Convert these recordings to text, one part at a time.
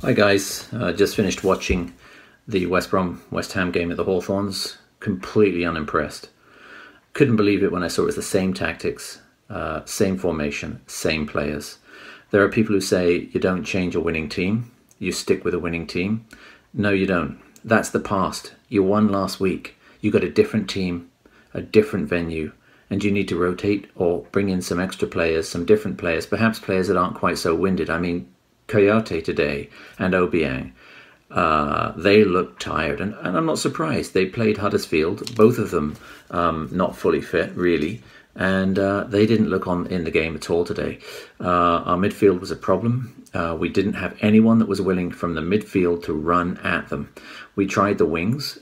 Hi guys, just finished watching the West Brom West Ham game at the Hawthorns. Completely unimpressed. Couldn't believe it when I saw it was the same tactics, same formation, same players. There are people who say you don't change a winning team, you stick with a winning team. No, you don't. That's the past. You won last week. You got a different team, a different venue, and you need to rotate or bring in some extra players, some different players, perhaps players that aren't quite so winded. I mean, Coyote today and Obiang, they looked tired, and I'm not surprised. They played Huddersfield, both of them not fully fit, really, and they didn't look on in the game at all today. Our midfield was a problem. We didn't have anyone that was willing from the midfield to run at them. We tried the wings.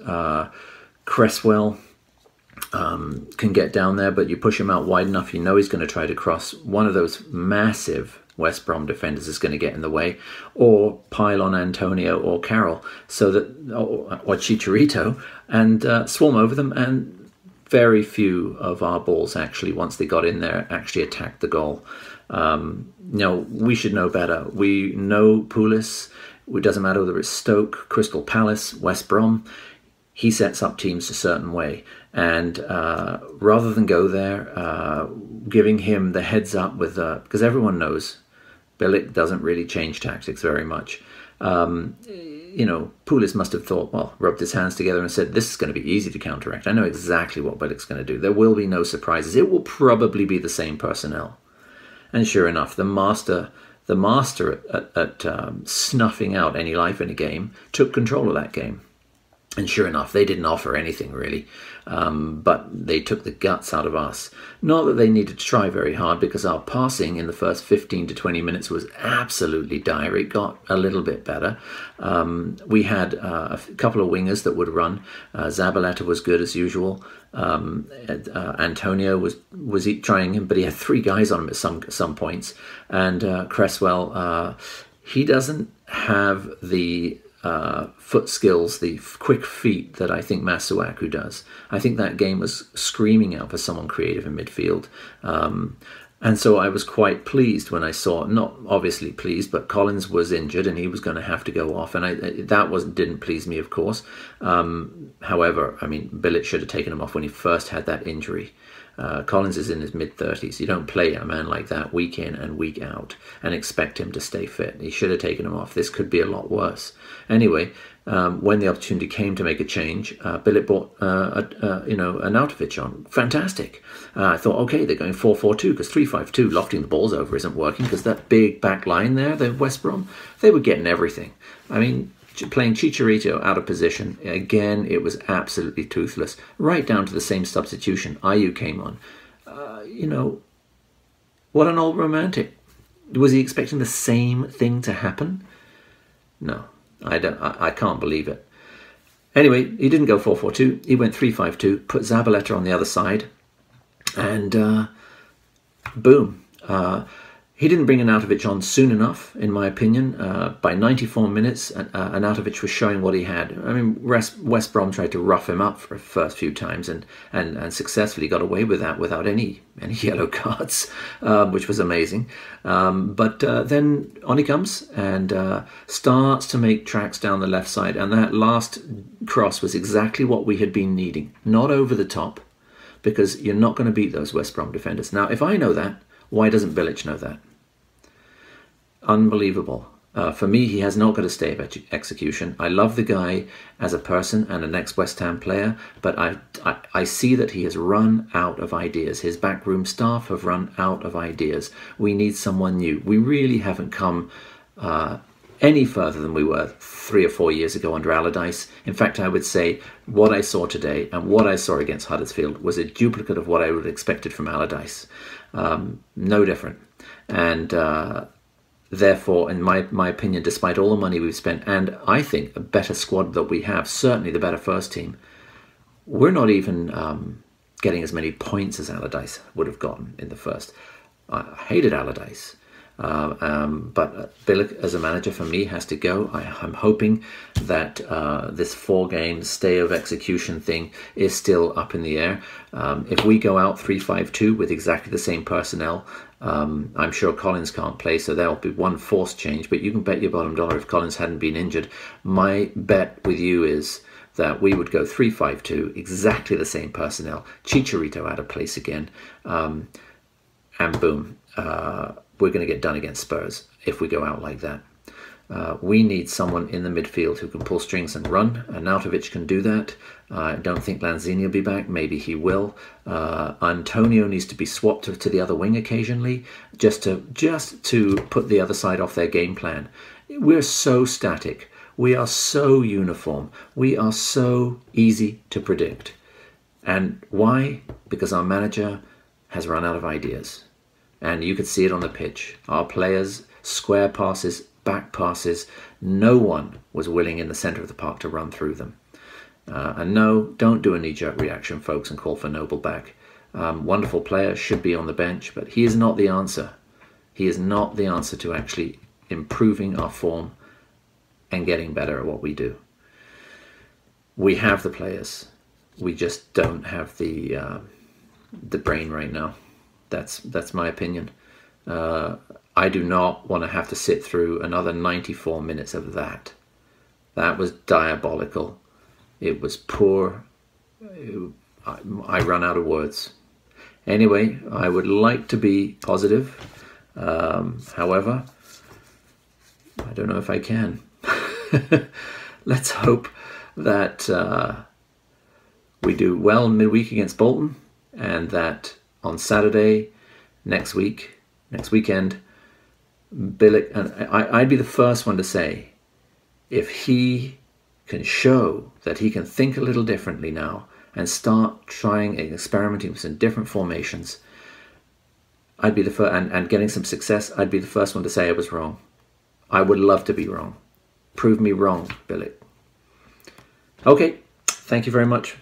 Cresswell can get down there, but you push him out wide enough, you know he's going to try to cross. One of those massive West Brom defenders is going to get in the way, or pile on Antonio or Carroll, so that or Chicharito, and swarm over them. And very few of our balls actually, once they got in there, actually attacked the goal. We should know better. We know Pulis. It doesn't matter whether it's Stoke, Crystal Palace, West Brom. He sets up teams a certain way, and rather than go there, giving him the heads up with because everyone knows Bilic doesn't really change tactics very much. Pulis must have thought, well, rubbed his hands together and said, this is going to be easy to counteract. I know exactly what Bilic's going to do. There will be no surprises. It will probably be the same personnel. And sure enough, the master at snuffing out any life in a game took control of that game. And sure enough, they didn't offer anything really, but they took the guts out of us. Not that they needed to try very hard, because our passing in the first 15 to 20 minutes was absolutely dire. It got a little bit better. We had a couple of wingers that would run. Zabaleta was good as usual. Antonio was trying him, but he had three guys on him at some points. And Cresswell, he doesn't have the foot skills, the quick feet that I think Masuaku does. I think that game was screaming out for someone creative in midfield. And so I was quite pleased when I saw, not obviously pleased, but Collins was injured and he was going to have to go off. And that didn't please me, of course. However, I mean, Bilic should have taken him off when he first had that injury. Collins is in his mid-30s. You don't play a man like that week in and week out and expect him to stay fit. He should have taken him off. This could be a lot worse. Anyway, when the opportunity came to make a change, Bilic brought Arnautovic on. Fantastic. I thought, okay, they're going 4-4-2, because 3-5-2, lofting the balls over, isn't working, because that big back line there, the West Brom, they were getting everything. I mean, playing Chicharito out of position, again, it was absolutely toothless. Right down to the same substitution. Ayew came on. What an old romantic. Was he expecting the same thing to happen? No, I can't believe it. Anyway, he didn't go 4-4-2. He went 3-5-2, put Zabaleta on the other side, and boom. He didn't bring Arnautovic on soon enough, in my opinion. By 94 minutes, Arnautovic was showing what he had. I mean, West Brom tried to rough him up for the first few times and successfully got away with that without any yellow cards, which was amazing. But then on he comes and starts to make tracks down the left side. And that last cross was exactly what we had been needing. Not over the top, because you're not going to beat those West Brom defenders. Now, if I know that, why doesn't Bilic know that? Unbelievable. For me, he has not got a stay of execution. I love the guy as a person and an ex-West Ham player, but I see that he has run out of ideas. His backroom staff have run out of ideas. We need someone new. We really haven't come any further than we were 3 or 4 years ago under Allardyce. In fact, I would say what I saw today and what I saw against Huddersfield was a duplicate of what I would have expected from Allardyce. No different. And therefore, in my opinion, despite all the money we've spent, and I think a better squad that we have, certainly the better first team, we're not even getting as many points as Allardyce would have gotten in the first. I hated Allardyce. But Bilic as a manager for me has to go. I'm hoping that this 4-game stay of execution thing is still up in the air. If we go out 3-5-2 with exactly the same personnel, I'm sure Collins can't play, so there'll be one forced change, but you can bet your bottom dollar if Collins hadn't been injured, my bet with you is that we would go 3-5-2, exactly the same personnel, Chicharito out of place again, and boom, we're going to get done against Spurs if we go out like that. We need someone in the midfield who can pull strings and run. Arnautovic can do that. I don't think Lanzini will be back. Maybe he will. Antonio needs to be swapped to the other wing occasionally, just to put the other side off their game plan. We're so static. We are so uniform. We are so easy to predict. And why? Because our manager has run out of ideas. And you could see it on the pitch. Our players, square passes, back passes, no one was willing in the centre of the park to run through them. And no, don't do a knee-jerk reaction, folks, and call for Noble back. Wonderful player, should be on the bench, but he is not the answer. He is not the answer to actually improving our form and getting better at what we do. We have the players. We just don't have the brain right now. That's my opinion. I do not want to have to sit through another 94 minutes of that. That was diabolical. It was poor. I run out of words. Anyway, I would like to be positive. However, I don't know if I can. Let's hope that we do well in midweek against Bolton, and that on Saturday next weekend, Bilic, and I'd be the first one to say, if he can show that he can think a little differently now and start trying and experimenting with some different formations, I'd be the first, and getting some success, I'd be the first one to say I was wrong. I would love to be wrong. Prove me wrong, Bilic. Okay, thank you very much.